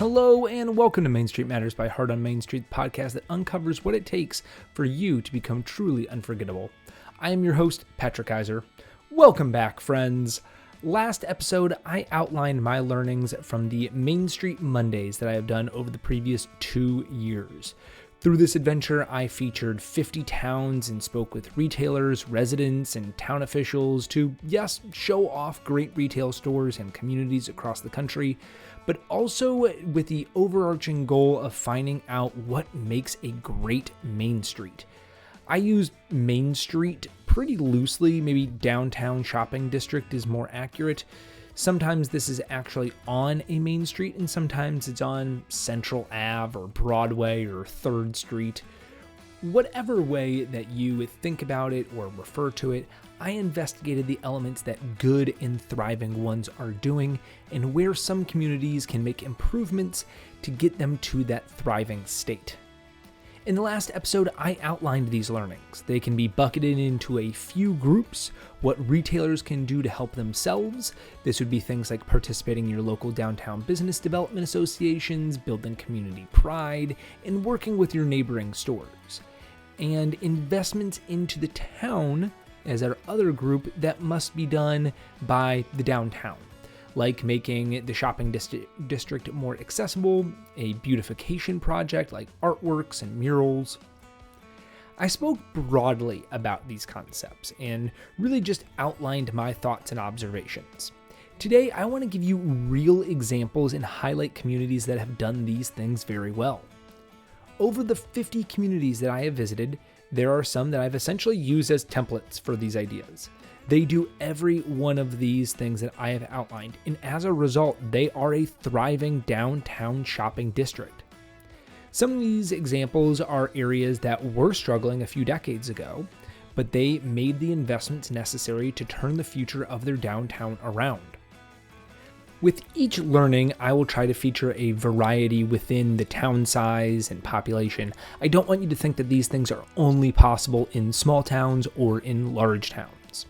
Hello and welcome to Main Street Matters by Heart on Main Street, the podcast that uncovers what it takes for you to become truly unforgettable. I am your host, Patrick Keiser. Welcome back, friends. Last episode, I outlined my learnings from the Main Street Mondays that I have done over the previous 2 years. Through this adventure, I featured 50 towns and spoke with retailers, residents, and town officials to, yes, show off great retail stores and communities across the country, but also with the overarching goal of finding out what makes a great Main Street. I use Main Street pretty loosely, maybe downtown shopping district is more accurate. Sometimes this is actually on a main street and sometimes it's on Central Ave or Broadway or 3rd Street. Whatever way that you think about it or refer to it, I investigated the elements that good and thriving ones are doing and where some communities can make improvements to get them to that thriving state. In the last episode, I outlined these learnings. They can be bucketed into a few groups, what retailers can do to help themselves. This would be things like participating in your local downtown business development associations, building community pride, and working with your neighboring stores. And investments into the town as our other group that must be done by the downtown, like making the shopping district more accessible, a beautification project like artworks and murals. I spoke broadly about these concepts and really just outlined my thoughts and observations. Today, I want to give you real examples and highlight communities that have done these things very well. Over the 50 communities that I have visited, there are some that I've essentially used as templates for these ideas. They do every one of these things that I have outlined, and as a result, they are a thriving downtown shopping district. Some of these examples are areas that were struggling a few decades ago, but they made the investments necessary to turn the future of their downtown around. With each learning, I will try to feature a variety within the town size and population. I don't want you to think that these things are only possible in small towns or in large towns.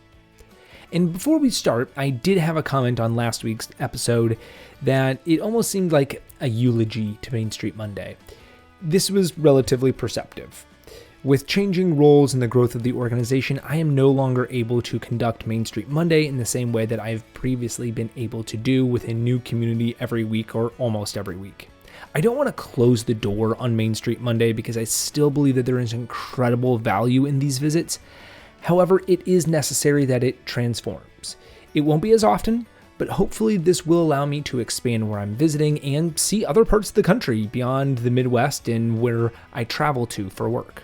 And before we start, I did have a comment on last week's episode that it almost seemed like a eulogy to Main Street Monday. This was relatively perceptive. With changing roles and the growth of the organization, I am no longer able to conduct Main Street Monday in the same way that I've previously been able to do with a new community every week or almost every week. I don't want to close the door on Main Street Monday because I still believe that there is incredible value in these visits. However, it is necessary that it transforms. It won't be as often, but hopefully this will allow me to expand where I'm visiting and see other parts of the country beyond the Midwest and where I travel to for work.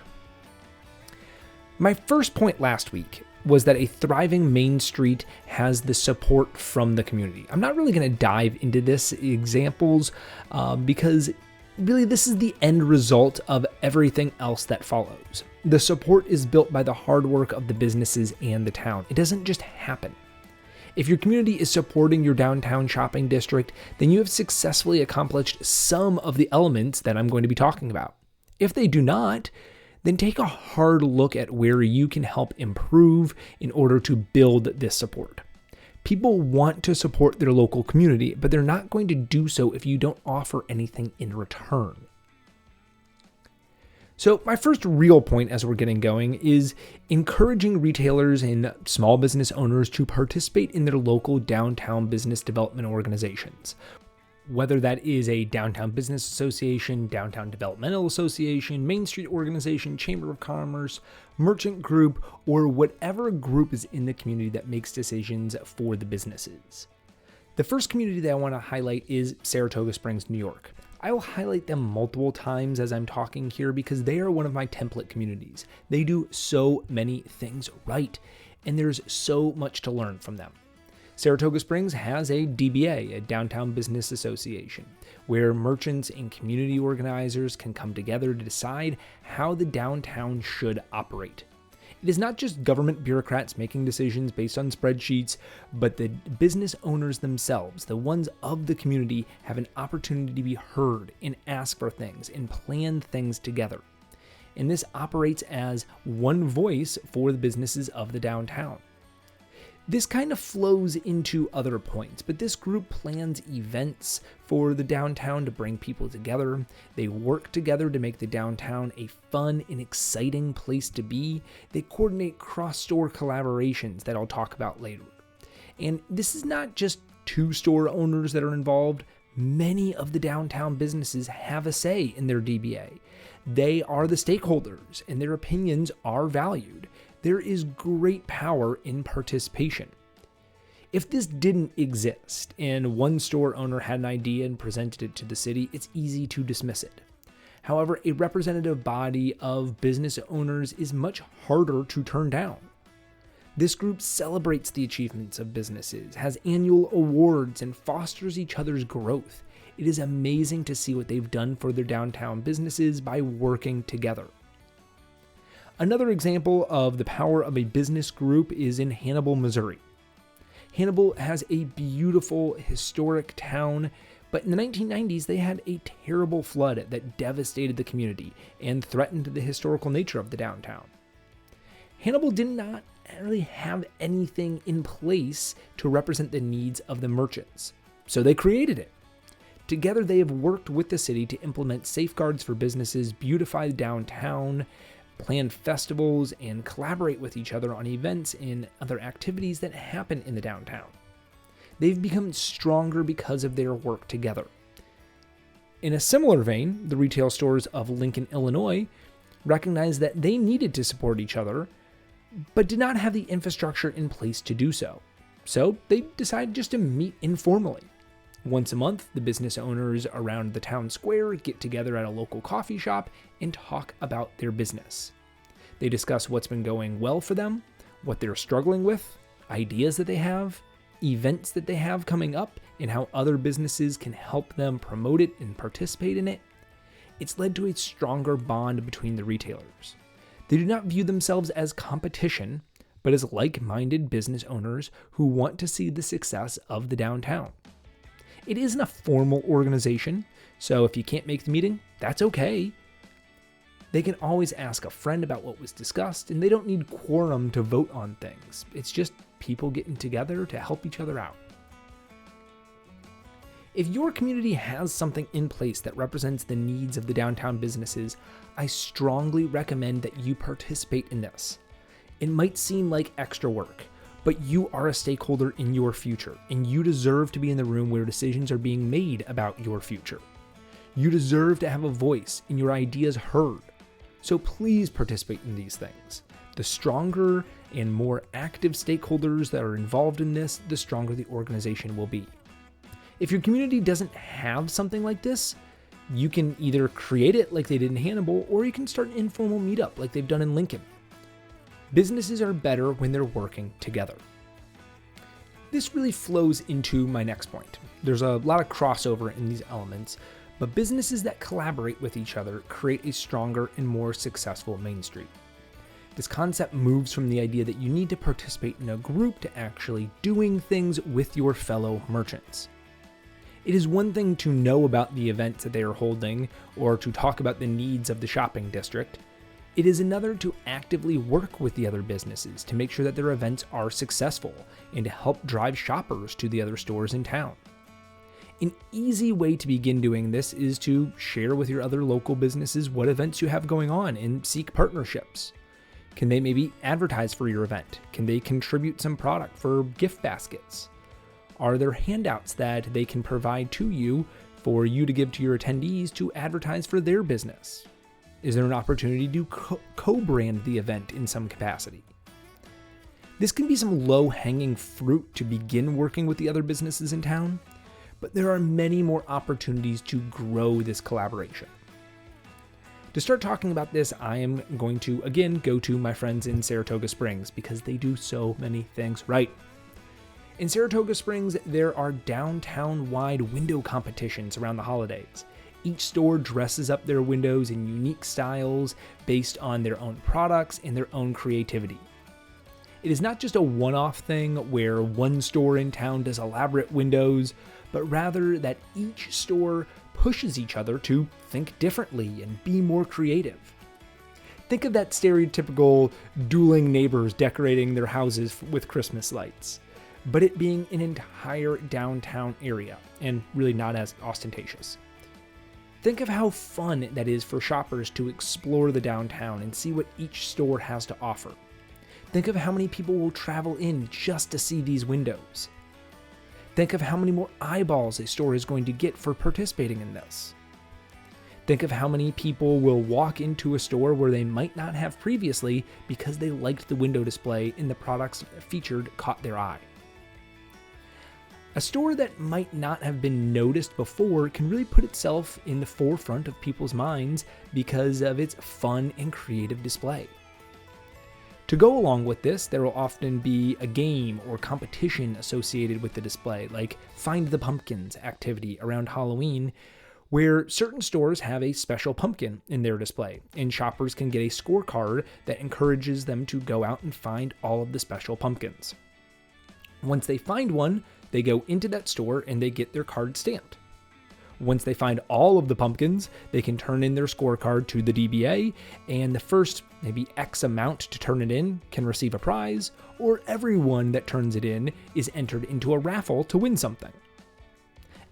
My first point last week was that a thriving Main Street has the support from the community. I'm not really going to dive into this examples because really this is the end result of everything else that follows. The support is built by the hard work of the businesses and the town. It doesn't just happen. If your community is supporting your downtown shopping district, then you have successfully accomplished some of the elements that I'm going to be talking about. If they do not, then take a hard look at where you can help improve in order to build this support. People want to support their local community, but they're not going to do so if you don't offer anything in return. So my first real point as we're getting going is encouraging retailers and small business owners to participate in their local downtown business development organizations. Whether that is a downtown business association, downtown developmental association, Main Street organization, chamber of commerce, merchant group, or whatever group is in the community that makes decisions for the businesses. The first community that I want to highlight is Saratoga Springs, New York. I will highlight them multiple times as I'm talking here because they are one of my template communities. They do so many things right, and there's so much to learn from them. Saratoga Springs has a DBA, a Downtown Business Association, where merchants and community organizers can come together to decide how the downtown should operate. It is not just government bureaucrats making decisions based on spreadsheets, but the business owners themselves, the ones of the community, have an opportunity to be heard and ask for things and plan things together. And this operates as one voice for the businesses of the downtown. This kind of flows into other points, but this group plans events for the downtown to bring people together. They work together to make the downtown a fun and exciting place to be. They coordinate cross-store collaborations that I'll talk about later. And this is not just two store owners that are involved. Many of the downtown businesses have a say in their DBA. They are the stakeholders, and their opinions are valued. There is great power in participation. If this didn't exist and one store owner had an idea and presented it to the city, it's easy to dismiss it. However, a representative body of business owners is much harder to turn down. This group celebrates the achievements of businesses, has annual awards, and fosters each other's growth. It is amazing to see what they've done for their downtown businesses by working together. Another example of the power of a business group is in Hannibal, Missouri. Hannibal has a beautiful, historic town, but in the 1990s they had a terrible flood that devastated the community and threatened the historical nature of the downtown. Hannibal did not really have anything in place to represent the needs of the merchants, so they created it. Together they have worked with the city to implement safeguards for businesses, beautify the downtown, plan festivals, and collaborate with each other on events and other activities that happen in the downtown. They've become stronger because of their work together. In a similar vein, the retail stores of Lincoln, Illinois, recognized that they needed to support each other, but did not have the infrastructure in place to do so. So they decided just to meet informally. Once a month, the business owners around the town square get together at a local coffee shop and talk about their business. They discuss what's been going well for them, what they're struggling with, ideas that they have, events that they have coming up, and how other businesses can help them promote it and participate in it. It's led to a stronger bond between the retailers. They do not view themselves as competition, but as like-minded business owners who want to see the success of the downtown. It isn't a formal organization, so if you can't make the meeting, that's okay. They can always ask a friend about what was discussed, and they don't need quorum to vote on things. It's just people getting together to help each other out. If your community has something in place that represents the needs of the downtown businesses, I strongly recommend that you participate in this. It might seem like extra work, but you are a stakeholder in your future, and you deserve to be in the room where decisions are being made about your future. You deserve to have a voice and your ideas heard. So please participate in these things. The stronger and more active stakeholders that are involved in this, the stronger the organization will be. If your community doesn't have something like this, you can either create it like they did in Hannibal, or you can start an informal meetup like they've done in Lincoln. Businesses are better when they're working together. This really flows into my next point. There's a lot of crossover in these elements, but businesses that collaborate with each other create a stronger and more successful Main Street. This concept moves from the idea that you need to participate in a group to actually doing things with your fellow merchants. It is one thing to know about the events that they are holding or to talk about the needs of the shopping district. It is another to actively work with the other businesses to make sure that their events are successful and to help drive shoppers to the other stores in town. An easy way to begin doing this is to share with your other local businesses what events you have going on and seek partnerships. Can they maybe advertise for your event? Can they contribute some product for gift baskets? Are there handouts that they can provide to you for you to give to your attendees to advertise for their business? Is there an opportunity to co-brand the event in some capacity? This can be some low-hanging fruit to begin working with the other businesses in town, but there are many more opportunities to grow this collaboration. To start talking about this, I am going to, again, go to my friends in Saratoga Springs because they do so many things right. In Saratoga Springs, there are downtown-wide window competitions around the holidays. Each store dresses up their windows in unique styles based on their own products and their own creativity. It is not just a one-off thing where one store in town does elaborate windows, but rather that each store pushes each other to think differently and be more creative. Think of that stereotypical dueling neighbors decorating their houses with Christmas lights. but it being an entire downtown area and really not as ostentatious. Think of how fun that is for shoppers to explore the downtown and see what each store has to offer. Think of how many people will travel in just to see these windows. Think of how many more eyeballs a store is going to get for participating in this. Think of how many people will walk into a store where they might not have previously because they liked the window display and the products featured caught their eye. A store that might not have been noticed before can really put itself in the forefront of people's minds because of its fun and creative display. To go along with this, there will often be a game or competition associated with the display, like Find the Pumpkins activity around Halloween, where certain stores have a special pumpkin in their display, and shoppers can get a scorecard that encourages them to go out and find all of the special pumpkins. Once they find one, they go into that store and they get their card stamped. Once they find all of the pumpkins, they can turn in their scorecard to the DBA, and the first maybe X amount to turn it in can receive a prize, or everyone that turns it in is entered into a raffle to win something.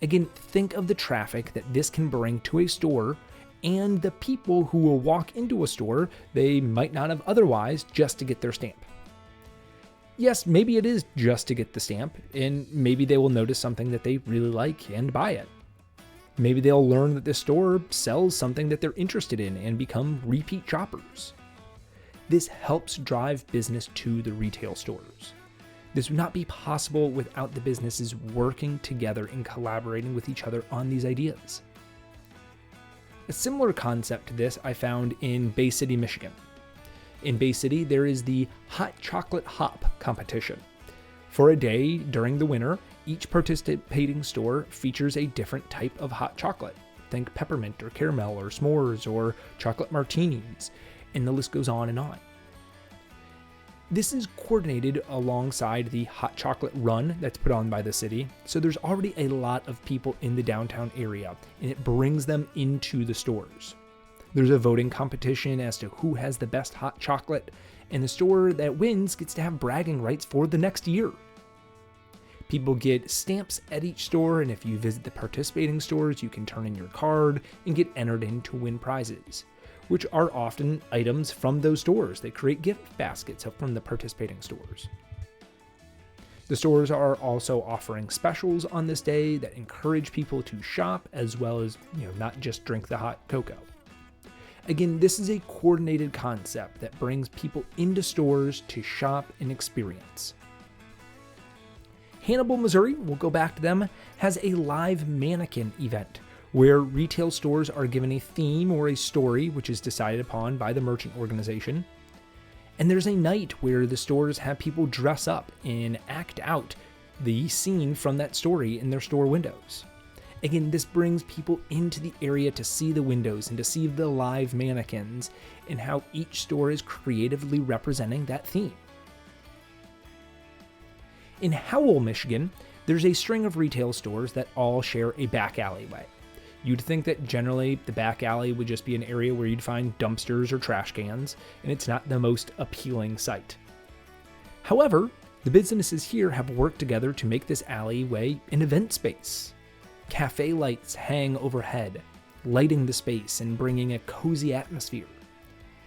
Again, think of the traffic that this can bring to a store and the people who will walk into a store they might not have otherwise just to get their stamp. Yes, maybe it is just to get the stamp, and maybe they will notice something that they really like and buy it. Maybe they'll learn that this store sells something that they're interested in and become repeat shoppers. This helps drive business to the retail stores. This would not be possible without the businesses working together and collaborating with each other on these ideas. A similar concept to this I found in Bay City, Michigan. In Bay City, there is the Hot Chocolate Hop competition. For a day during the winter, each participating store features a different type of hot chocolate. Think peppermint or caramel or s'mores or chocolate martinis, and the list goes on and on. This is coordinated alongside the hot chocolate run that's put on by the city, so there's already a lot of people in the downtown area, and it brings them into the stores. There's a voting competition as to who has the best hot chocolate, and the store that wins gets to have bragging rights for the next year. People get stamps at each store, and if you visit the participating stores, you can turn in your card and get entered in to win prizes, which are often items from those stores. They create gift baskets from the participating stores. The stores are also offering specials on this day that encourage people to shop as well as, not just drink the hot cocoa. Again, this is a coordinated concept that brings people into stores to shop and experience. Hannibal, Missouri, we'll go back to them, has a live mannequin event where retail stores are given a theme or a story which is decided upon by the merchant organization. And there's a night where the stores have people dress up and act out the scene from that story in their store windows. Again, this brings people into the area to see the windows and to see the live mannequins and how each store is creatively representing that theme. In Howell, Michigan, there's a string of retail stores that all share a back alleyway. You'd think that generally the back alley would just be an area where you'd find dumpsters or trash cans, and it's not the most appealing sight. However, the businesses here have worked together to make this alleyway an event space. Cafe lights hang overhead, lighting the space and bringing a cozy atmosphere.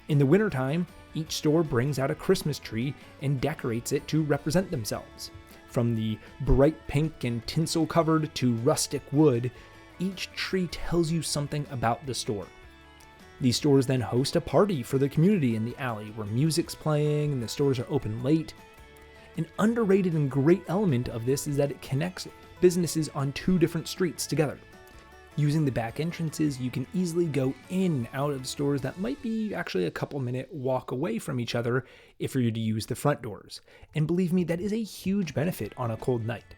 In the wintertime, each store brings out a Christmas tree and decorates it to represent themselves. From the bright pink and tinsel covered to rustic wood, each tree tells you something about the store. These stores then host a party for the community in the alley where music's playing and the stores are open late. An underrated and great element of this is that it connects businesses on two different streets together. Using the back entrances, you can easily go in and out of stores that might be actually a couple-minute walk away from each other if you're to use the front doors. And believe me, that is a huge benefit on a cold night.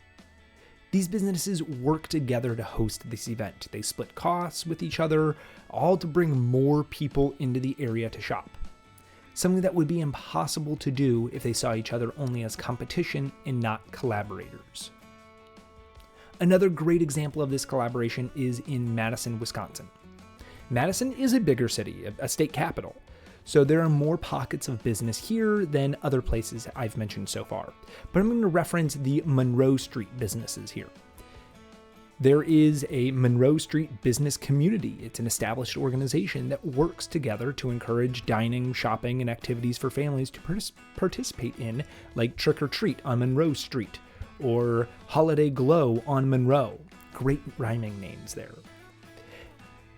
These businesses work together to host this event. They split costs with each other, all to bring more people into the area to shop. Something that would be impossible to do if they saw each other only as competition and not collaborators. Another great example of this collaboration is in Madison, Wisconsin. Madison is a bigger city, a state capital, So there are more pockets of business here than other places I've mentioned so far. But I'm going to reference the Monroe Street businesses here. There is a Monroe Street business community. It's an established organization that works together to encourage dining, shopping, and activities for families to participate in, like Trick or Treat on Monroe Street or Holiday Glow on Monroe. Great rhyming names there.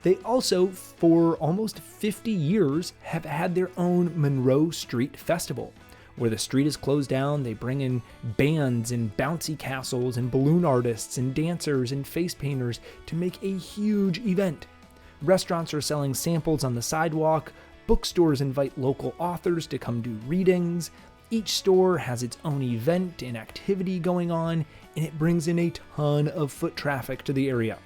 They also, for almost 50 years, have had their own Monroe Street Festival. Where the street is closed down, they bring in bands and bouncy castles and balloon artists and dancers and face painters to make a huge event. Restaurants are selling samples on the sidewalk, bookstores invite local authors to come do readings, each store has its own event and activity going on, and it brings in a ton of foot traffic to the area.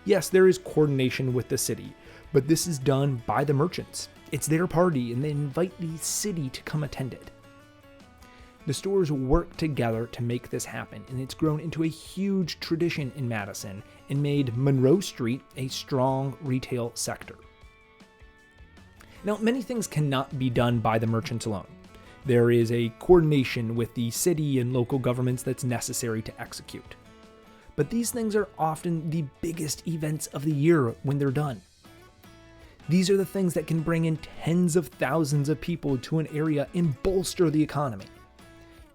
Yes, there is coordination with the city, but this is done by the merchants. It's their party, and they invite the city to come attend it. The stores work together to make this happen, and it's grown into a huge tradition in Madison and made Monroe Street a strong retail sector. Now, many things cannot be done by the merchants alone. There is a coordination with the city and local governments that's necessary to execute. But these things are often the biggest events of the year when they're done. These are the things that can bring in tens of thousands of people to an area and bolster the economy.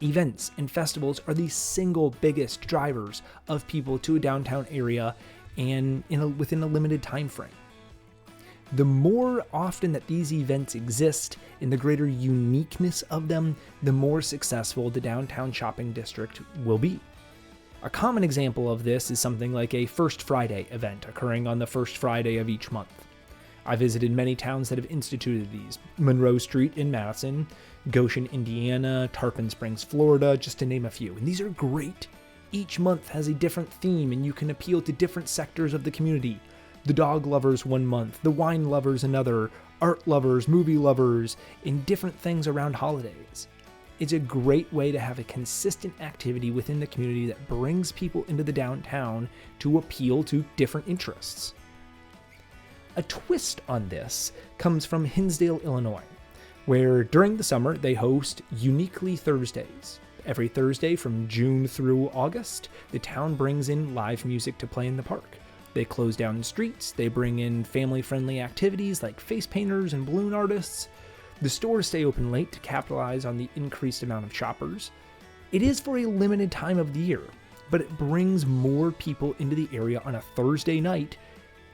Events and festivals are the single biggest drivers of people to a downtown area and within a limited time frame. The more often that these events exist and the greater uniqueness of them, the more successful the downtown shopping district will be. A common example of this is something like a First Friday event occurring on the first Friday of each month. I visited many towns that have instituted these. Monroe Street in Madison, Goshen, Indiana, Tarpon Springs, Florida, just to name a few. And these are great. Each month has a different theme and you can appeal to different sectors of the community. The dog lovers one month, the wine lovers another, art lovers, movie lovers, and different things around holidays. It's a great way to have a consistent activity within the community that brings people into the downtown to appeal to different interests. A twist on this comes from Hinsdale, Illinois, where during the summer they host Uniquely Thursdays. Every Thursday from June through August, the town brings in live music to play in the park. They close down the streets, they bring in family-friendly activities like face painters and balloon artists. The stores stay open late to capitalize on the increased amount of shoppers. It is for a limited time of the year, but it brings more people into the area on a Thursday night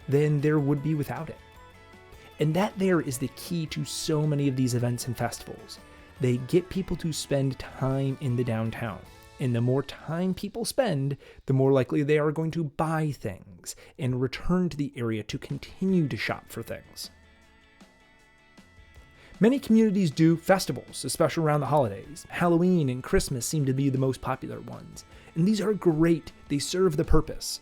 than there would be without it. And that there is the key to so many of these events and festivals. They get people to spend time in the downtown. And the more time people spend, the more likely they are going to buy things and return to the area to continue to shop for things. Many communities do festivals, especially around the holidays. Halloween and Christmas seem to be the most popular ones. And these are great. They serve the purpose.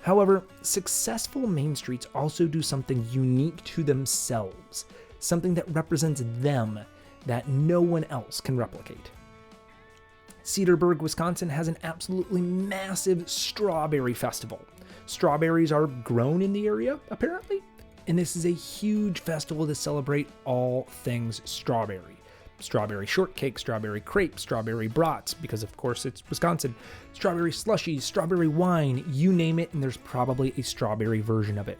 However, successful main streets also do something unique to themselves, something that represents them that no one else can replicate. Cedarburg, Wisconsin has an absolutely massive strawberry festival. Strawberries are grown in the area, apparently, and this is a huge festival to celebrate all things strawberry. Strawberry shortcake, strawberry crepe, strawberry brats, because of course it's Wisconsin, strawberry slushies, strawberry wine, you name it, and there's probably a strawberry version of it.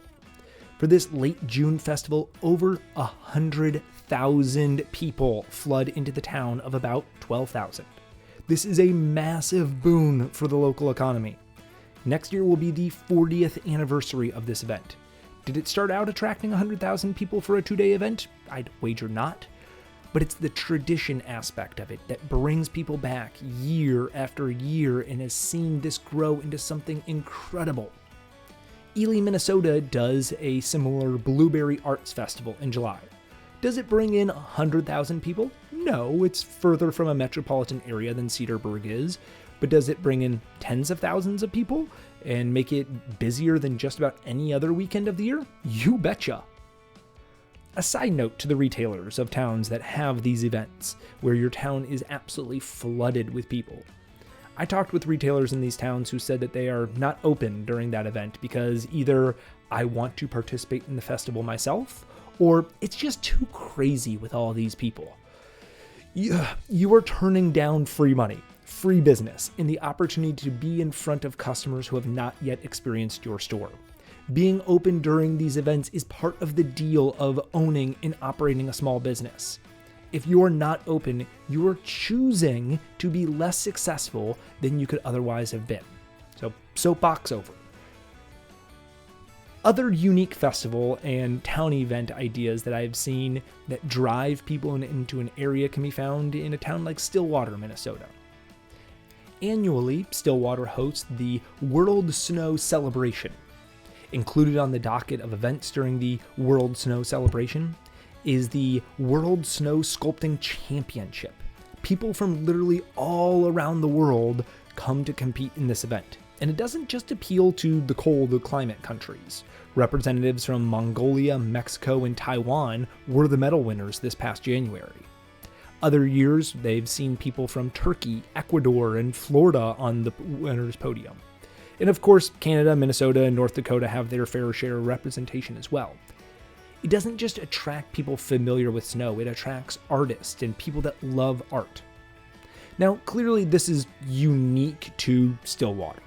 For this late June festival, over 100,000 people flood into the town of about 12,000. This is a massive boon for the local economy. Next year will be the 40th anniversary of this event. Did it start out attracting 100,000 people for a 2-day event? I'd wager not. But it's the tradition aspect of it that brings people back year after year and has seen this grow into something incredible. Ely, Minnesota does a similar Blueberry Arts Festival in July. Does it bring in 100,000 people? No, it's further from a metropolitan area than Cedarburg is. But does it bring in tens of thousands of people and make it busier than just about any other weekend of the year? You betcha. A side note to the retailers of towns that have these events, where your town is absolutely flooded with people. I talked with retailers in these towns who said that they are not open during that event because either I want to participate in the festival myself, or it's just too crazy with all these people. You are turning down free money, free business, and the opportunity to be in front of customers who have not yet experienced your store. Being open during these events is part of the deal of owning and operating a small business. If you are not open, you are choosing to be less successful than you could otherwise have been. So, soapbox over. Other unique festival and town event ideas that I've seen that drive people into an area can be found in a town like Stillwater, Minnesota. Annually, Stillwater hosts the World Snow Celebration. Included on the docket of events during the World Snow Celebration is the World Snow Sculpting Championship. People from literally all around the world come to compete in this event. And it doesn't just appeal to the cold climate countries. Representatives from Mongolia, Mexico, and Taiwan were the medal winners this past January. Other years, they've seen people from Turkey, Ecuador, and Florida on the winners' podium. And of course, Canada, Minnesota, and North Dakota have their fair share of representation as well. It doesn't just attract people familiar with snow, it attracts artists and people that love art. Now, clearly this is unique to Stillwater.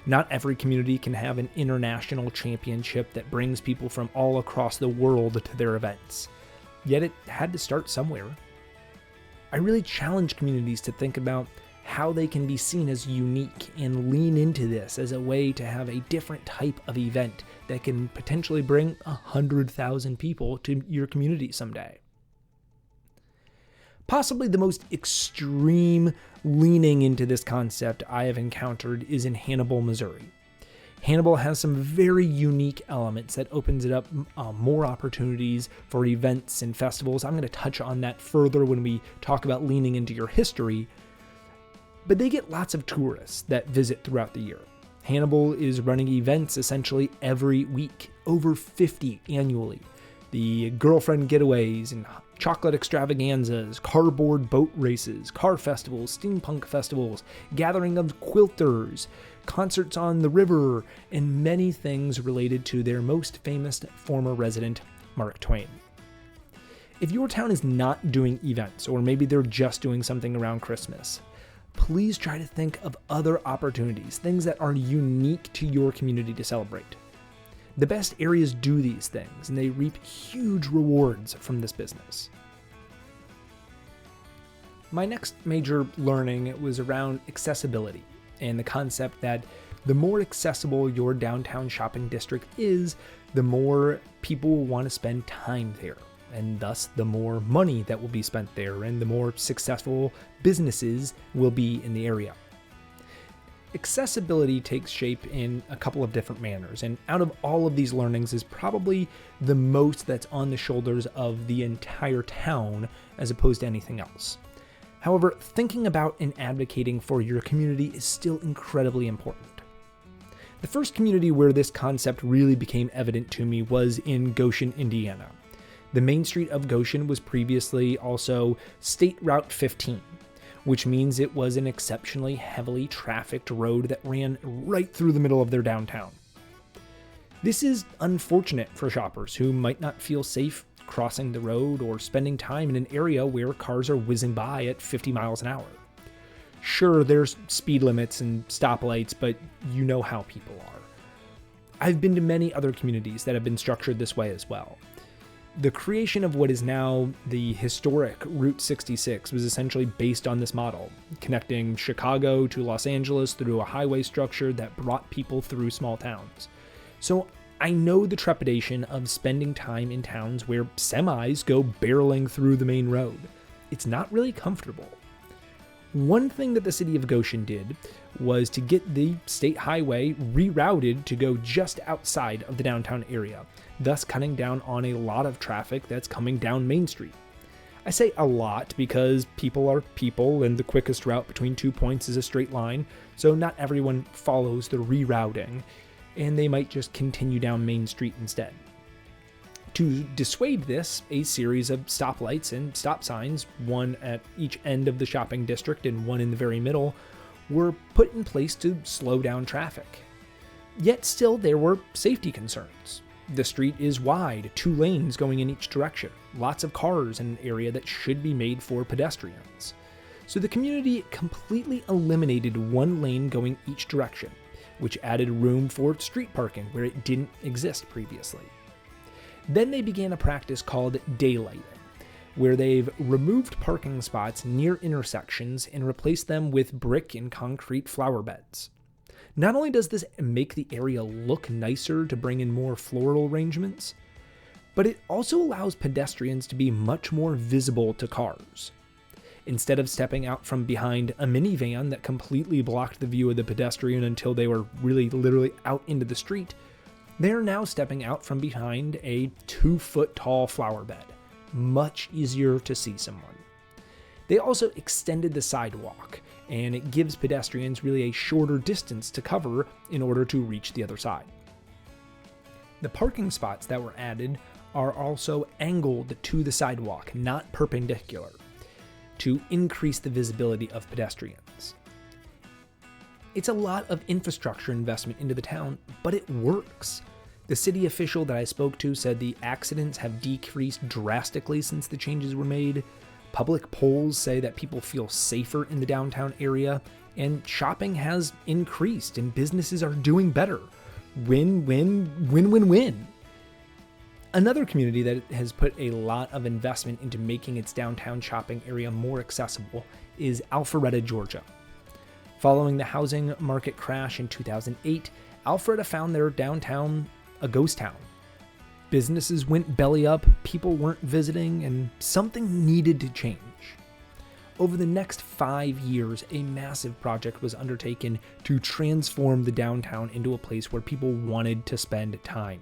Not every community can have an international championship that brings people from all across the world to their events. Yet it had to start somewhere. I really challenge communities to think about how they can be seen as unique and lean into this as a way to have a different type of event that can potentially bring 100,000 people to your community someday. Possibly the most extreme leaning into this concept I have encountered is in Hannibal, Missouri. Hannibal has some very unique elements that opens it up more opportunities for events and festivals. I'm going to touch on that further when we talk about leaning into your history. But they get lots of tourists that visit throughout the year. Hannibal is running events essentially every week, over 50 annually. The girlfriend getaways and chocolate extravaganzas, cardboard boat races, car festivals, steampunk festivals, gathering of quilters, concerts on the river, and many things related to their most famous former resident, Mark Twain. If your town is not doing events, or maybe they're just doing something around Christmas, please try to think of other opportunities, things that are unique to your community to celebrate. The best areas do these things, and they reap huge rewards from this business. My next major learning was around accessibility and the concept that the more accessible your downtown shopping district is, the more people will want to spend time there, and thus the more money that will be spent there, and the more successful businesses will be in the area. Accessibility takes shape in a couple of different manners, and out of all of these learnings is probably the most that's on the shoulders of the entire town as opposed to anything else. However, thinking about and advocating for your community is still incredibly important. The first community where this concept really became evident to me was in Goshen, Indiana. The main street of Goshen was previously also State Route 15, which means it was an exceptionally heavily trafficked road that ran right through the middle of their downtown. This is unfortunate for shoppers who might not feel safe crossing the road or spending time in an area where cars are whizzing by at 50 miles an hour. Sure, there's speed limits and stoplights, but you know how people are. I've been to many other communities that have been structured this way as well. The creation of what is now the historic Route 66 was essentially based on this model, connecting Chicago to Los Angeles through a highway structure that brought people through small towns. So I know the trepidation of spending time in towns where semis go barreling through the main road. It's not really comfortable. One thing that the city of Goshen did was to get the state highway rerouted to go just outside of the downtown area, thus cutting down on a lot of traffic that's coming down Main Street. I say a lot because people are people, and the quickest route between 2 points is a straight line, so not everyone follows the rerouting, and they might just continue down Main Street instead. To dissuade this, a series of stoplights and stop signs, one at each end of the shopping district and one in the very middle, were put in place to slow down traffic. Yet still there were safety concerns. The street is wide, 2 lanes going in each direction, lots of cars in an area that should be made for pedestrians. So the community completely eliminated 1 lane going each direction, which added room for street parking where it didn't exist previously. Then they began a practice called daylighting, where they've removed parking spots near intersections and replaced them with brick and concrete flower beds. Not only does this make the area look nicer to bring in more floral arrangements, but it also allows pedestrians to be much more visible to cars. Instead of stepping out from behind a minivan that completely blocked the view of the pedestrian until they were really literally out into the street, they are now stepping out from behind a 2-foot tall flower bed. Much easier to see someone. They also extended the sidewalk, and it gives pedestrians really a shorter distance to cover in order to reach the other side. The parking spots that were added are also angled to the sidewalk, not perpendicular, to increase the visibility of pedestrians. It's a lot of infrastructure investment into the town, but it works. The city official that I spoke to said the accidents have decreased drastically since the changes were made. Public polls say that people feel safer in the downtown area, and shopping has increased and businesses are doing better. Win, win, win, win, win. Another community that has put a lot of investment into making its downtown shopping area more accessible is Alpharetta, Georgia. Following the housing market crash in 2008, Alpharetta found their downtown a ghost town. Businesses went belly up, people weren't visiting, and something needed to change. Over the next 5 years, a massive project was undertaken to transform the downtown into a place where people wanted to spend time.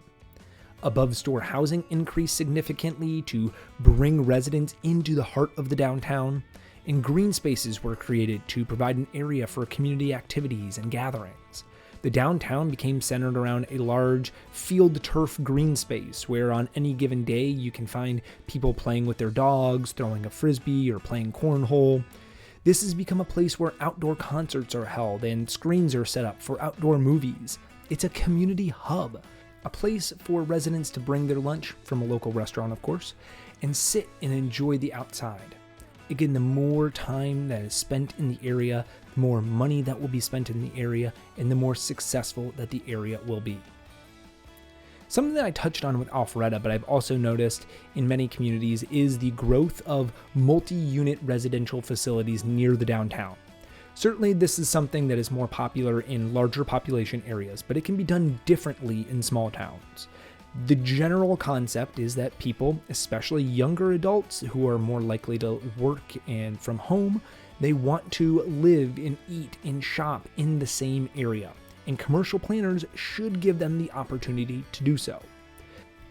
Above-store housing increased significantly to bring residents into the heart of the downtown, and green spaces were created to provide an area for community activities and gatherings. The downtown became centered around a large field turf green space where on any given day you can find people playing with their dogs, throwing a frisbee, or playing cornhole. This has become a place where outdoor concerts are held and screens are set up for outdoor movies. It's a community hub, a place for residents to bring their lunch from a local restaurant, of course, and sit and enjoy the outside. Again, the more time that is spent in the area, the more money that will be spent in the area, and the more successful that the area will be. Something that I touched on with Alpharetta, but I've also noticed in many communities, is the growth of multi-unit residential facilities near the downtown. Certainly, this is something that is more popular in larger population areas, but it can be done differently in small towns. The general concept is that people, especially younger adults who are more likely to work and from home, they want to live and eat and shop in the same area, and commercial planners should give them the opportunity to do so.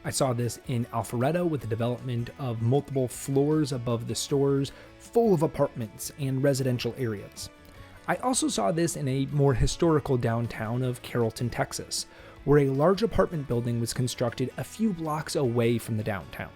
I saw this in Alpharetta with the development of multiple floors above the stores, full of apartments and residential areas. I also saw this in a more historical downtown of Carrollton, Texas, where a large apartment building was constructed a few blocks away from the downtown.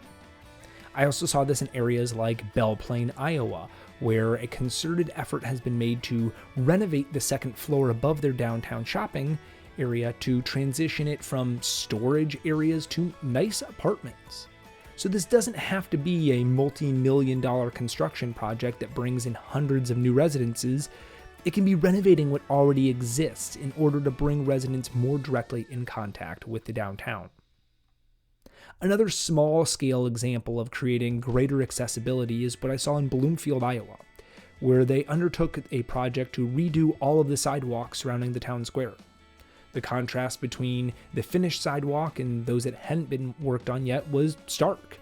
I also saw this in areas like Belle Plaine, Iowa, where a concerted effort has been made to renovate the second floor above their downtown shopping area to transition it from storage areas to nice apartments. So this doesn't have to be a multi-million-dollar construction project that brings in hundreds of new residences. It can be renovating what already exists in order to bring residents more directly in contact with the downtown. Another small-scale example of creating greater accessibility is what I saw in Bloomfield, Iowa, where they undertook a project to redo all of the sidewalks surrounding the town square. The contrast between the finished sidewalk and those that hadn't been worked on yet was stark.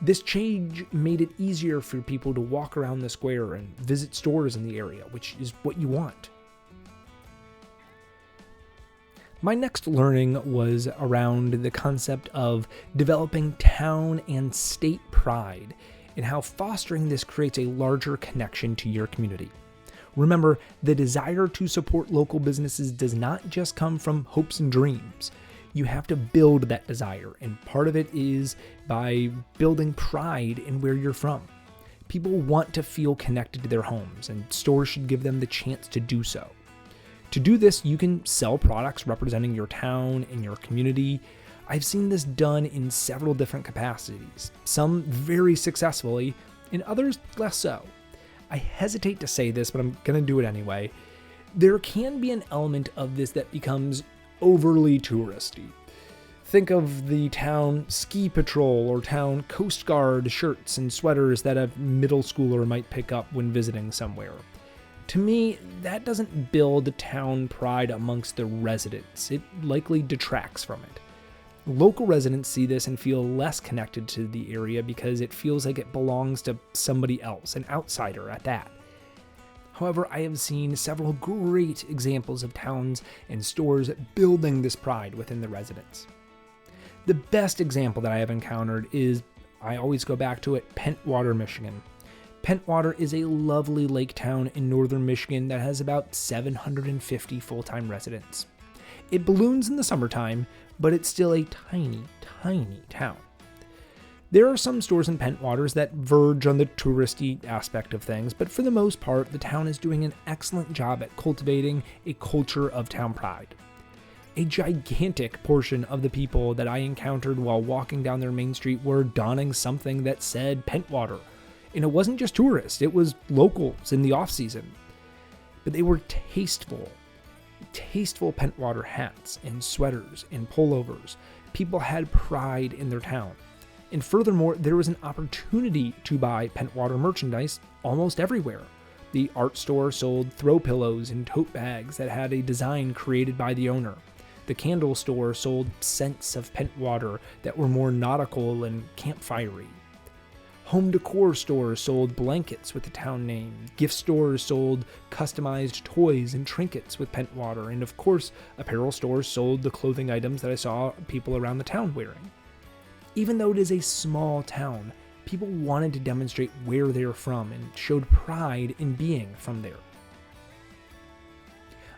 This change made it easier for people to walk around the square and visit stores in the area, which is what you want. My next learning was around the concept of developing town and state pride and how fostering this creates a larger connection to your community. Remember, the desire to support local businesses does not just come from hopes and dreams. You have to build that desire, and part of it is by building pride in where you're from. People want to feel connected to their homes, and stores should give them the chance to do so. To do this, you can sell products representing your town and your community. I've seen this done in several different capacities, some very successfully, and others less so. I hesitate to say this, but I'm going to do it anyway. There can be an element of this that becomes overly touristy. Think of the town ski patrol or town Coast Guard shirts and sweaters that a middle schooler might pick up when visiting somewhere. To me, that doesn't build town pride amongst the residents. It likely detracts from it. Local residents see this and feel less connected to the area because it feels like it belongs to somebody else, an outsider at that. However, I have seen several great examples of towns and stores building this pride within the residents. The best example that I have encountered is, I always go back to it, Pentwater, Michigan. Pentwater is a lovely lake town in northern Michigan that has about 750 full-time residents. It balloons in the summertime, but it's still a tiny, tiny town. There are some stores in Pentwaters that verge on the touristy aspect of things, but for the most part, the town is doing an excellent job at cultivating a culture of town pride. A gigantic portion of the people that I encountered while walking down their main street were donning something that said Pentwater. And it wasn't just tourists, it was locals in the off-season. But they were tasteful Pentwater hats and sweaters and pullovers. People had pride in their town. And furthermore, there was an opportunity to buy Pentwater merchandise almost everywhere. The art store sold throw pillows and tote bags that had a design created by the owner. The candle store sold scents of Pentwater that were more nautical and campfirey. Home decor stores sold blankets with the town name. Gift stores sold customized toys and trinkets with Pentwater. And of course, apparel stores sold the clothing items that I saw people around the town wearing. Even though it is a small town, people wanted to demonstrate where they're from and showed pride in being from there.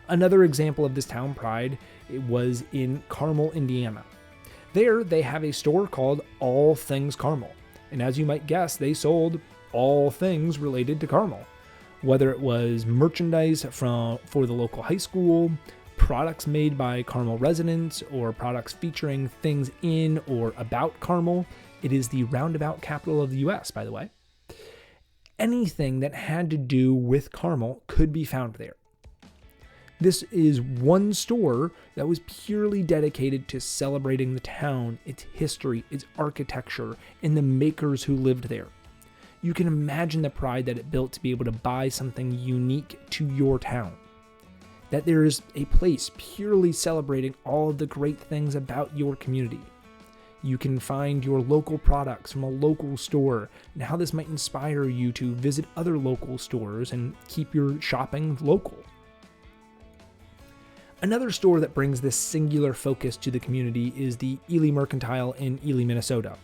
Another example of this town pride was in Carmel, Indiana. There, they have a store called All Things Carmel. And as you might guess, they sold all things related to Carmel. Whether it was merchandise for the local high school, products made by Carmel residents, or products featuring things in or about Carmel. It is the roundabout capital of the US, by the way. Anything that had to do with Carmel could be found there. This is one store that was purely dedicated to celebrating the town, its history, its architecture, and the makers who lived there. You can imagine the pride that it built to be able to buy something unique to your town. That there is a place purely celebrating all of the great things about your community. You can find your local products from a local store and how this might inspire you to visit other local stores and keep your shopping local. Another store that brings this singular focus to the community is the Ely Mercantile in Ely, Minnesota.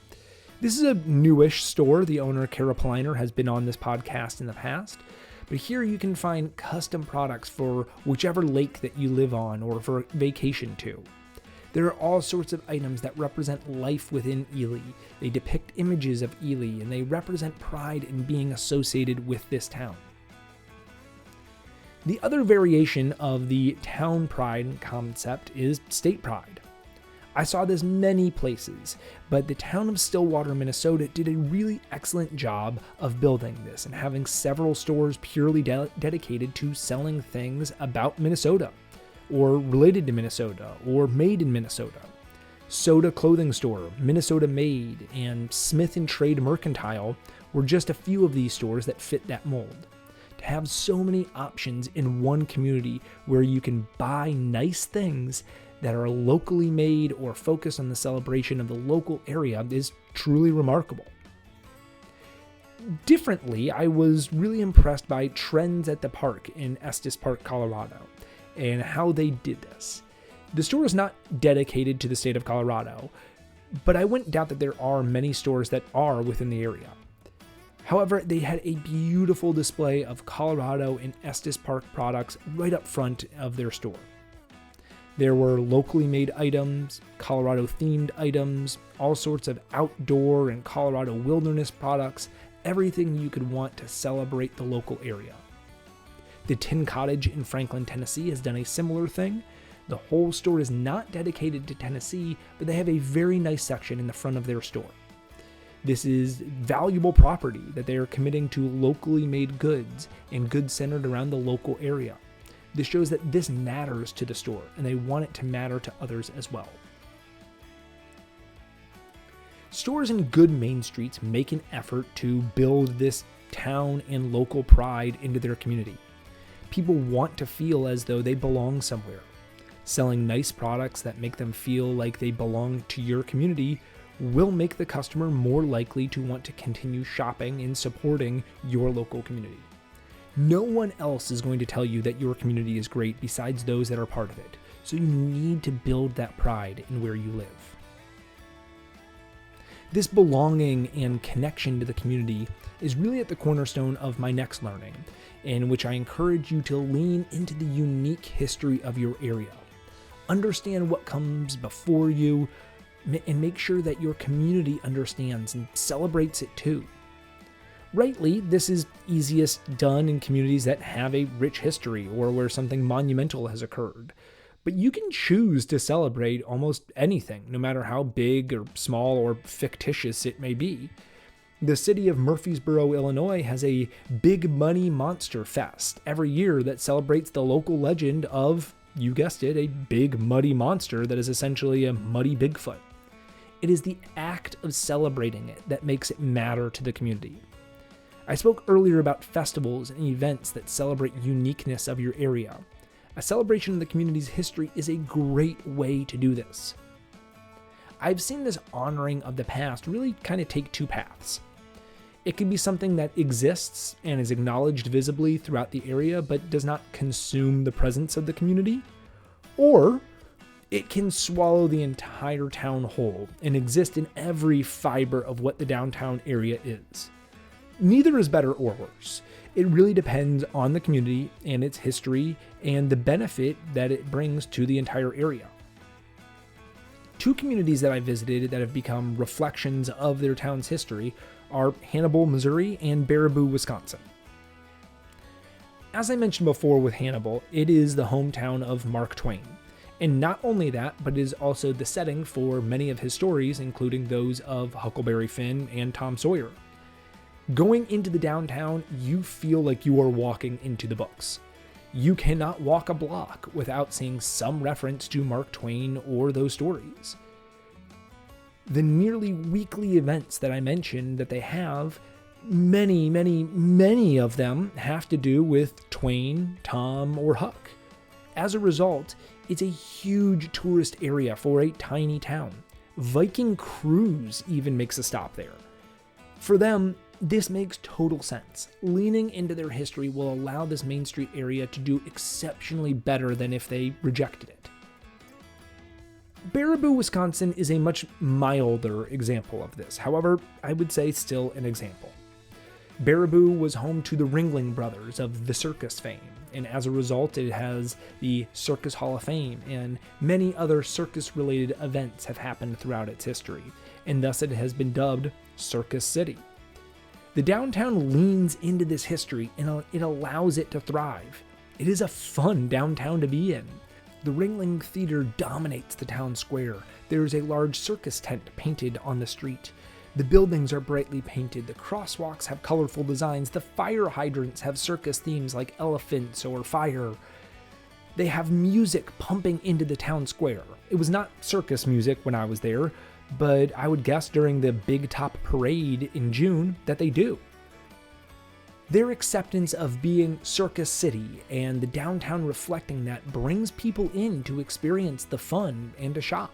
This is a newish store. The owner, Kara Poliner, has been on this podcast in the past. But here you can find custom products for whichever lake that you live on or for vacation to. There are all sorts of items that represent life within Ely. They depict images of Ely and they represent pride in being associated with this town. The other variation of the town pride concept is state pride. I saw this many places, but the town of Stillwater, Minnesota did a really excellent job of building this and having several stores purely dedicated to selling things about Minnesota, or related to Minnesota, or made in Minnesota. Soda Clothing Store, Minnesota Made, and Smith & Trade Mercantile were just a few of these stores that fit that mold. To have so many options in one community where you can buy nice things that are locally made or focus on the celebration of the local area is truly remarkable. Differently, I was really impressed by Trends at the Park in Estes Park, Colorado, and how they did this. The store is not dedicated to the state of Colorado, but I wouldn't doubt that there are many stores that are within the area. However, they had a beautiful display of Colorado and Estes Park products right up front of their store. There were locally made items, Colorado-themed items, all sorts of outdoor and Colorado wilderness products, everything you could want to celebrate the local area. The Tin Cottage in Franklin, Tennessee has done a similar thing. The whole store is not dedicated to Tennessee, but they have a very nice section in the front of their store. This is valuable property that they are committing to locally made goods and goods centered around the local area. This shows that this matters to the store, and they want it to matter to others as well. Stores in good main streets make an effort to build this town and local pride into their community. People want to feel as though they belong somewhere. Selling nice products that make them feel like they belong to your community will make the customer more likely to want to continue shopping and supporting your local community. No one else is going to tell you that your community is great besides those that are part of it, so you need to build that pride in where you live. This belonging and connection to the community is really at the cornerstone of my next learning, in which I encourage you to lean into the unique history of your area. Understand what comes before you, and make sure that your community understands and celebrates it too. Rightly, this is easiest done in communities that have a rich history or where something monumental has occurred. But you can choose to celebrate almost anything, no matter how big or small or fictitious it may be. The city of Murfreesboro, Illinois has a Big Money Monster Fest every year that celebrates the local legend of, you guessed it, a big muddy monster that is essentially a muddy Bigfoot. It is the act of celebrating it that makes it matter to the community. I spoke earlier about festivals and events that celebrate uniqueness of your area. A celebration of the community's history is a great way to do this. I've seen this honoring of the past really kind of take two paths. It can be something that exists and is acknowledged visibly throughout the area but does not consume the presence of the community, or it can swallow the entire town whole and exist in every fiber of what the downtown area is. Neither is better or worse. It really depends on the community and its history and the benefit that it brings to the entire area. Two communities that I visited that have become reflections of their town's history are Hannibal, Missouri, and Baraboo, Wisconsin. As I mentioned before with Hannibal, it is the hometown of Mark Twain. And not only that, but it is also the setting for many of his stories, including those of Huckleberry Finn and Tom Sawyer. Going into the downtown, you feel like you are walking into the books. You cannot walk a block without seeing some reference to Mark Twain or those stories. The nearly weekly events that I mentioned that they have, many of them have to do with Twain, Tom, or Huck. As a result, it's a huge tourist area for a tiny town. Viking Cruise even makes a stop there. For them, this makes total sense. Leaning into their history will allow this Main Street area to do exceptionally better than if they rejected it. Baraboo, Wisconsin is a much milder example of this. However, I would say still an example. Baraboo was home to the Ringling Brothers of the circus fame, and as a result, it has the Circus Hall of Fame, and many other circus-related events have happened throughout its history, and thus it has been dubbed Circus City. The downtown leans into this history, and it allows it to thrive. It is a fun downtown to be in. The Ringling Theater dominates the town square. There is a large circus tent painted on the street. The buildings are brightly painted, the crosswalks have colorful designs, the fire hydrants have circus themes like elephants or fire. They have music pumping into the town square. It was not circus music when I was there, but I would guess during the Big Top Parade in June that they do. Their acceptance of being Circus City and the downtown reflecting that brings people in to experience the fun and to shop.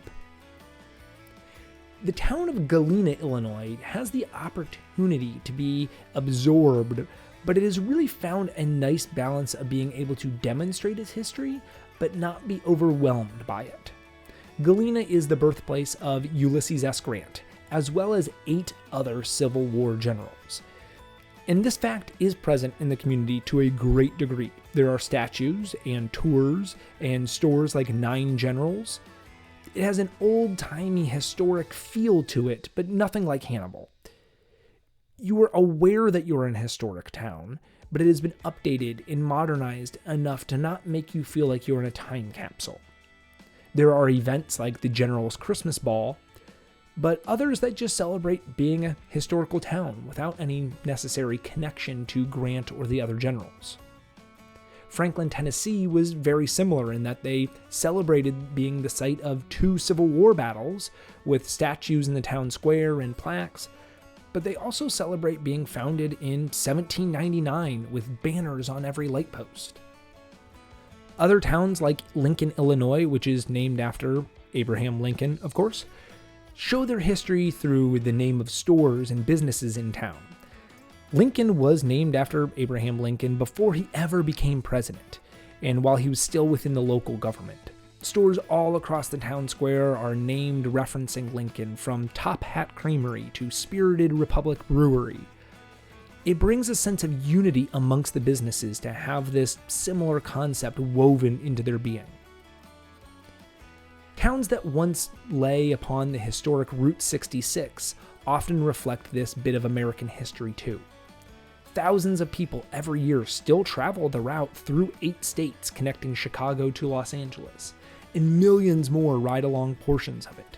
The town of Galena, Illinois has the opportunity to be absorbed, but it has really found a nice balance of being able to demonstrate its history, but not be overwhelmed by it. Galena is the birthplace of Ulysses S. Grant, as well as 8 other Civil War generals. And this fact is present in the community to a great degree. There are statues and tours and stores like 9 Generals. It has an old-timey historic feel to it, but nothing like Hannibal. You are aware that you're in a historic town, but it has been updated and modernized enough to not make you feel like you're in a time capsule. There are events like the General's Christmas Ball, but others that just celebrate being a historical town without any necessary connection to Grant or the other generals. Franklin, Tennessee was very similar in that they celebrated being the site of 2 Civil War battles with statues in the town square and plaques, but they also celebrate being founded in 1799 with banners on every light post. Other towns like Lincoln, Illinois, which is named after Abraham Lincoln, of course, show their history through the name of stores and businesses in town. Lincoln was named after Abraham Lincoln before he ever became president, and while he was still within the local government. Stores all across the town square are named referencing Lincoln, from Top Hat Creamery to Spirited Republic Brewery. It brings a sense of unity amongst the businesses to have this similar concept woven into their being. Towns that once lay upon the historic Route 66 often reflect this bit of American history too. Thousands of people every year still travel the route through 8 states connecting Chicago to Los Angeles, and millions more ride along portions of it.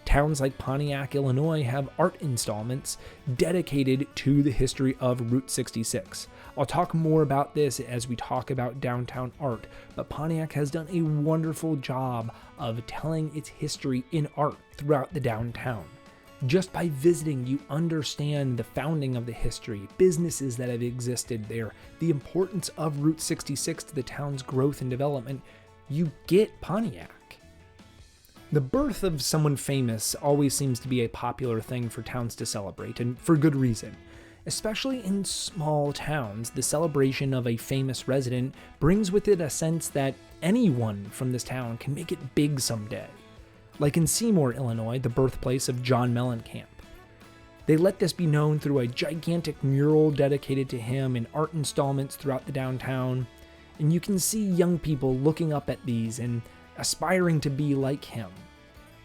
Towns like Pontiac, Illinois have art installments dedicated to the history of Route 66. I'll talk more about this as we talk about downtown art, but Pontiac has done a wonderful job of telling its history in art throughout the downtown. Just by visiting, you understand the founding of the history, businesses that have existed there, the importance of Route 66 to the town's growth and development. You get Pontiac. The birth of someone famous always seems to be a popular thing for towns to celebrate, and for good reason. Especially in small towns, the celebration of a famous resident brings with it a sense that anyone from this town can make it big someday. Like in Seymour, Illinois, the birthplace of John Mellencamp. They let this be known through a gigantic mural dedicated to him in art installments throughout the downtown, and you can see young people looking up at these and aspiring to be like him,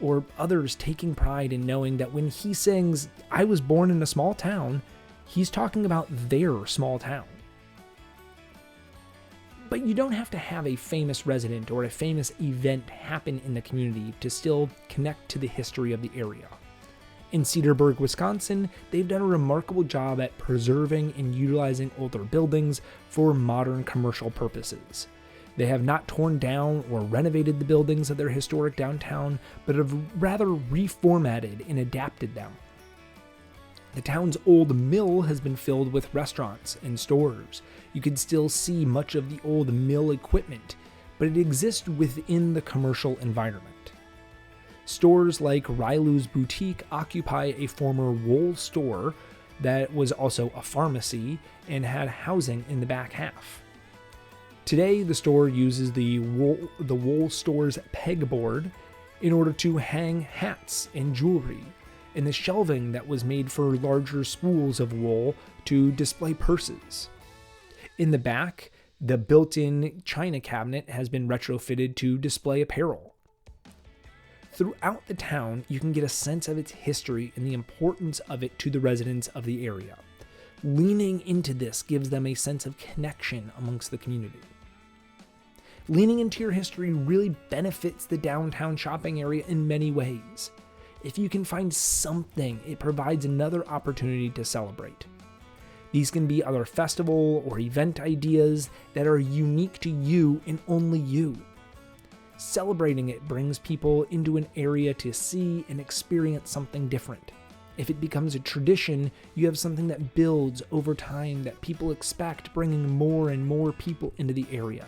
or others taking pride in knowing that when he sings, "I was born in a small town," he's talking about their small town. But you don't have to have a famous resident or a famous event happen in the community to still connect to the history of the area. In Cedarburg, Wisconsin, they've done a remarkable job at preserving and utilizing older buildings for modern commercial purposes. They have not torn down or renovated the buildings of their historic downtown, but have rather reformatted and adapted them. The town's old mill has been filled with restaurants and stores. You can still see much of the old mill equipment, but it exists within the commercial environment. Stores like Rylu's Boutique occupy a former wool store that was also a pharmacy and had housing in the back half. Today, the store uses the wool store's pegboard in order to hang hats and jewelry, and the shelving that was made for larger spools of wool to display purses. In the back, the built-in china cabinet has been retrofitted to display apparel. Throughout the town, you can get a sense of its history and the importance of it to the residents of the area. Leaning into this gives them a sense of connection amongst the community. Leaning into your history really benefits the downtown shopping area in many ways. If you can find something, it provides another opportunity to celebrate. These can be other festival or event ideas that are unique to you and only you. Celebrating it brings people into an area to see and experience something different. If it becomes a tradition, you have something that builds over time that people expect, bringing more and more people into the area.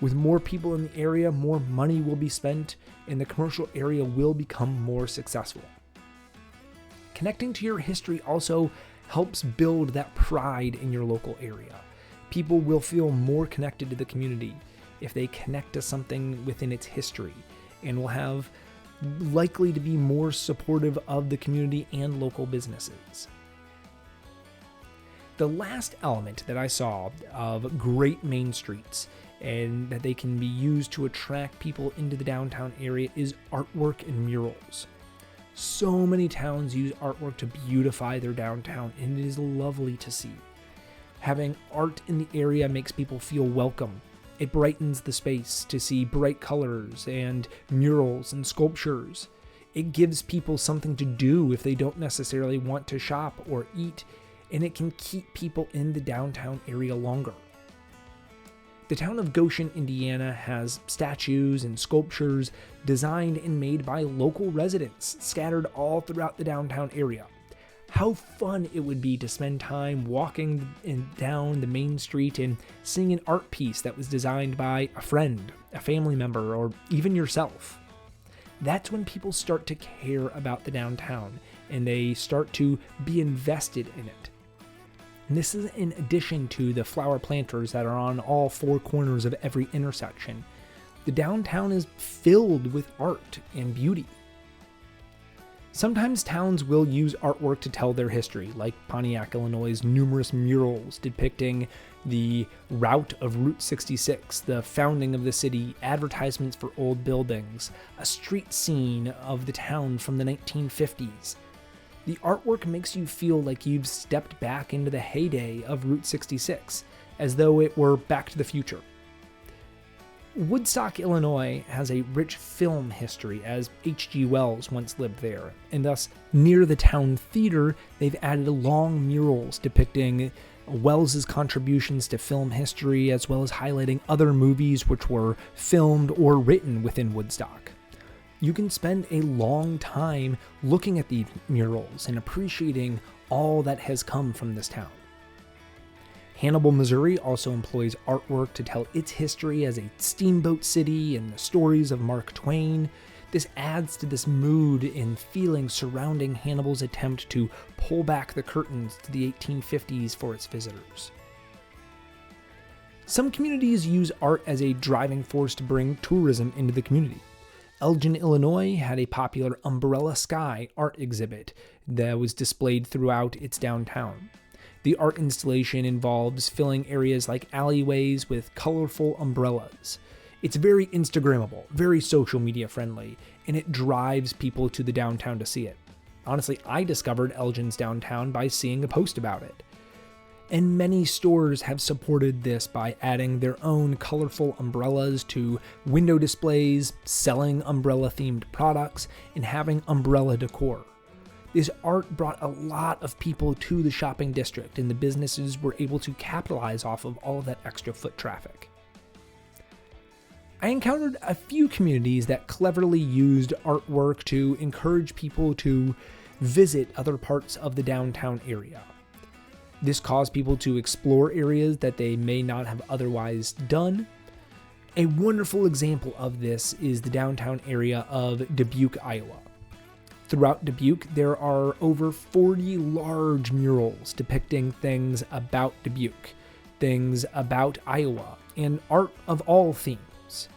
With more people in the area, more money will be spent, and the commercial area will become more successful. Connecting to your history also helps build that pride in your local area. People will feel more connected to the community if they connect to something within its history, and will have likely to be more supportive of the community and local businesses. The last element that I saw of great main streets and that they can be used to attract people into the downtown area is artwork and murals. So many towns use artwork to beautify their downtown, and it is lovely to see. Having art in the area makes people feel welcome It brightens the space to see bright colors and murals and sculptures. It gives people something to do if they don't necessarily want to shop or eat, and it can keep people in the downtown area longer. The town of Goshen, Indiana has statues and sculptures designed and made by local residents scattered all throughout the downtown area. How fun it would be to spend time walking down the main street and seeing an art piece that was designed by a friend, a family member, or even yourself. That's when people start to care about the downtown and they start to be invested in it. And this is in addition to the flower planters that are on all four corners of every intersection. The downtown is filled with art and beauty. Sometimes towns will use artwork to tell their history, like Pontiac, Illinois' numerous murals depicting the route of Route 66, the founding of the city, advertisements for old buildings, a street scene of the town from the 1950s. The artwork makes you feel like you've stepped back into the heyday of Route 66, as though it were Back to the Future. Woodstock, Illinois has a rich film history, as H.G. Wells once lived there, and thus near the town theater they've added long murals depicting Wells's contributions to film history, as well as highlighting other movies which were filmed or written within Woodstock. You can spend a long time looking at the murals and appreciating all that has come from this town. Hannibal, Missouri also employs artwork to tell its history as a steamboat city and the stories of Mark Twain. This adds to this mood and feeling surrounding Hannibal's attempt to pull back the curtains to the 1850s for its visitors. Some communities use art as a driving force to bring tourism into the community. Elgin, Illinois had a popular Umbrella Sky art exhibit that was displayed throughout its downtown. The art installation involves filling areas like alleyways with colorful umbrellas. It's very Instagrammable, very social media friendly, and it drives people to the downtown to see it. Honestly, I discovered Elgin's downtown by seeing a post about it. And many stores have supported this by adding their own colorful umbrellas to window displays, selling umbrella-themed products, and having umbrella decor. This art brought a lot of people to the shopping district, and the businesses were able to capitalize off of all of that extra foot traffic. I encountered a few communities that cleverly used artwork to encourage people to visit other parts of the downtown area. This caused people to explore areas that they may not have otherwise done. A wonderful example of this is the downtown area of Dubuque, Iowa. Throughout Dubuque, there are over 40 large murals depicting things about Dubuque, things about Iowa, and art of all themes.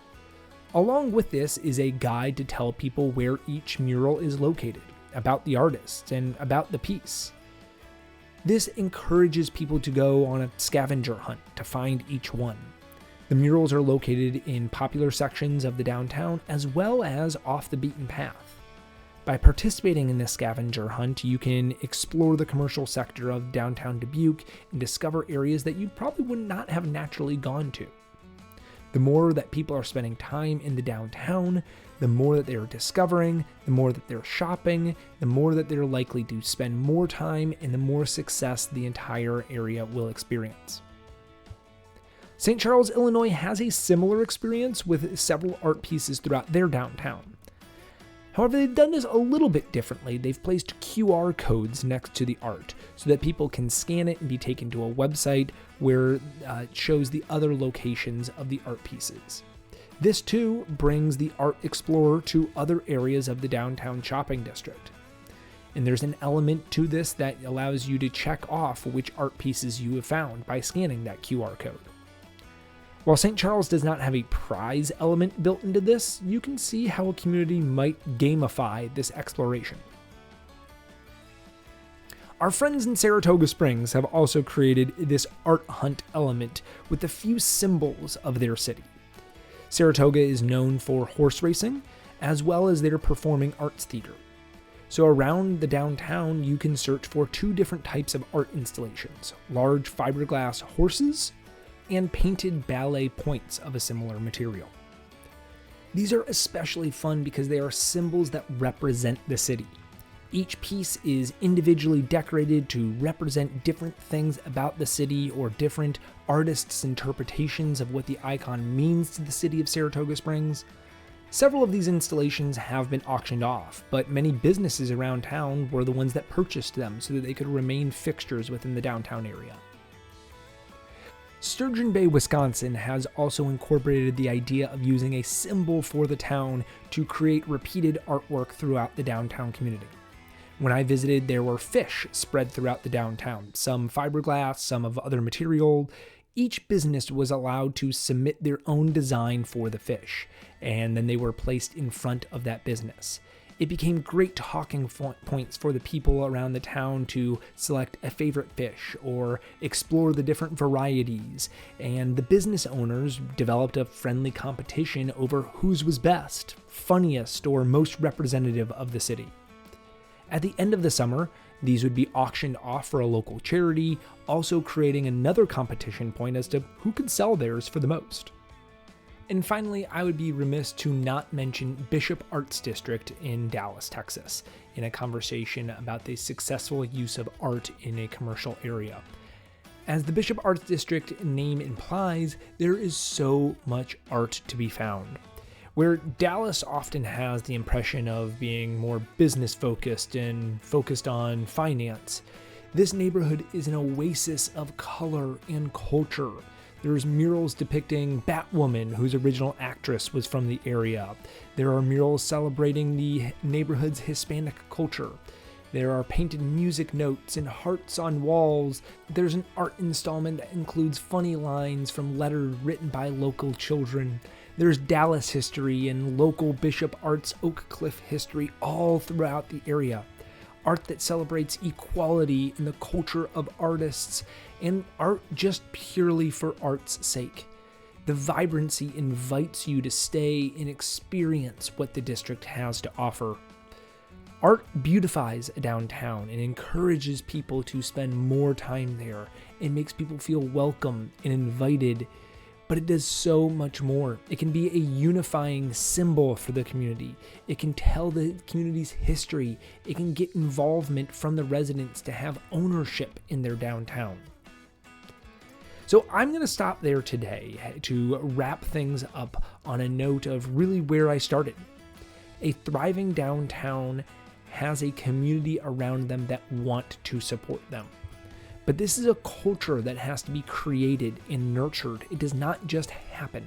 Along with this is a guide to tell people where each mural is located, about the artist, and about the piece. This encourages people to go on a scavenger hunt to find each one. The murals are located in popular sections of the downtown as well as off the beaten path. By participating in this scavenger hunt, you can explore the commercial sector of downtown Dubuque and discover areas that you probably would not have naturally gone to. The more that people are spending time in the downtown, the more that they're discovering, the more that they're shopping, the more that they're likely to spend more time, and the more success the entire area will experience. St. Charles, Illinois has a similar experience with several art pieces throughout their downtown. However, they've done this a little bit differently. They've placed QR codes next to the art so that people can scan it and be taken to a website where it shows the other locations of the art pieces. This too brings the art explorer to other areas of the downtown shopping district. And there's an element to this that allows you to check off which art pieces you have found by scanning that QR code. While St. Charles does not have a prize element built into this, you can see how a community might gamify this exploration. Our friends in Saratoga Springs have also created this art hunt element with a few symbols of their city. Saratoga is known for horse racing, as well as their performing arts theater. So around the downtown, you can search for two different types of art installations: large fiberglass horses and painted ballet points of a similar material. These are especially fun because they are symbols that represent the city. Each piece is individually decorated to represent different things about the city or different artists' interpretations of what the icon means to the city of Saratoga Springs. Several of these installations have been auctioned off, but many businesses around town were the ones that purchased them so that they could remain fixtures within the downtown area. Sturgeon Bay, Wisconsin has also incorporated the idea of using a symbol for the town to create repeated artwork throughout the downtown community. When I visited, there were fish spread throughout the downtown, some fiberglass, some of other material. Each business was allowed to submit their own design for the fish, and then they were placed in front of that business. It became great talking points for the people around the town to select a favorite fish or explore the different varieties, and the business owners developed a friendly competition over whose was best, funniest, or most representative of the city. At the end of the summer, these would be auctioned off for a local charity, also creating another competition point as to who could sell theirs for the most. And finally, I would be remiss to not mention Bishop Arts District in Dallas, Texas, in a conversation about the successful use of art in a commercial area. As the Bishop Arts District name implies, there is so much art to be found. Where Dallas often has the impression of being more business-focused and focused on finance, this neighborhood is an oasis of color and culture. There's murals depicting Batwoman, whose original actress was from the area. There are murals celebrating the neighborhood's Hispanic culture. There are painted music notes and hearts on walls. There's an art installment that includes funny lines from letters written by local children. There's Dallas history and local Bishop Arts Oak Cliff history all throughout the area. Art that celebrates equality and the culture of artists, and art just purely for art's sake. The vibrancy invites you to stay and experience what the district has to offer. Art beautifies a downtown and encourages people to spend more time there. It makes people feel welcome and invited. But it does so much more. It can be a unifying symbol for the community. It can tell the community's history. It can get involvement from the residents to have ownership in their downtown. So I'm going to stop there today to wrap things up on a note of really where I started. A thriving downtown has a community around them that want to support them. But this is a culture that has to be created and nurtured. It does not just happen.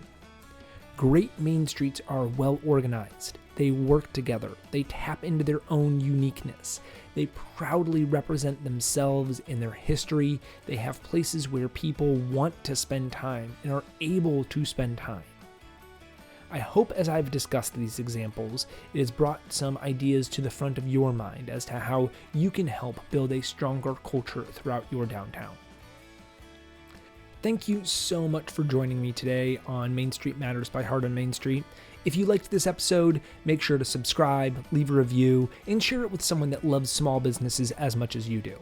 Great main streets are well organized. They work together. They tap into their own uniqueness. They proudly represent themselves and their history. They have places where people want to spend time and are able to spend time. I hope as I've discussed these examples, it has brought some ideas to the front of your mind as to how you can help build a stronger culture throughout your downtown. Thank you so much for joining me today on Main Street Matters by Heart on Main Street. If you liked this episode, make sure to subscribe, leave a review, and share it with someone that loves small businesses as much as you do.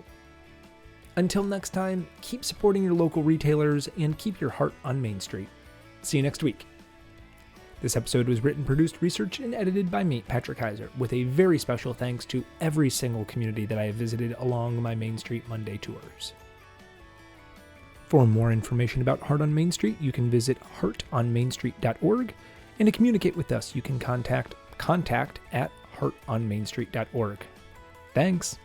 Until next time, keep supporting your local retailers and keep your heart on Main Street. See you next week. This episode was written, produced, researched, and edited by me, Patrick Keiser, with a very special thanks to every single community that I have visited along my Main Street Monday tours. For more information about Heart on Main Street, you can visit heartonmainstreet.org, and to communicate with us, you can contact at heartonmainstreet.org. Thanks!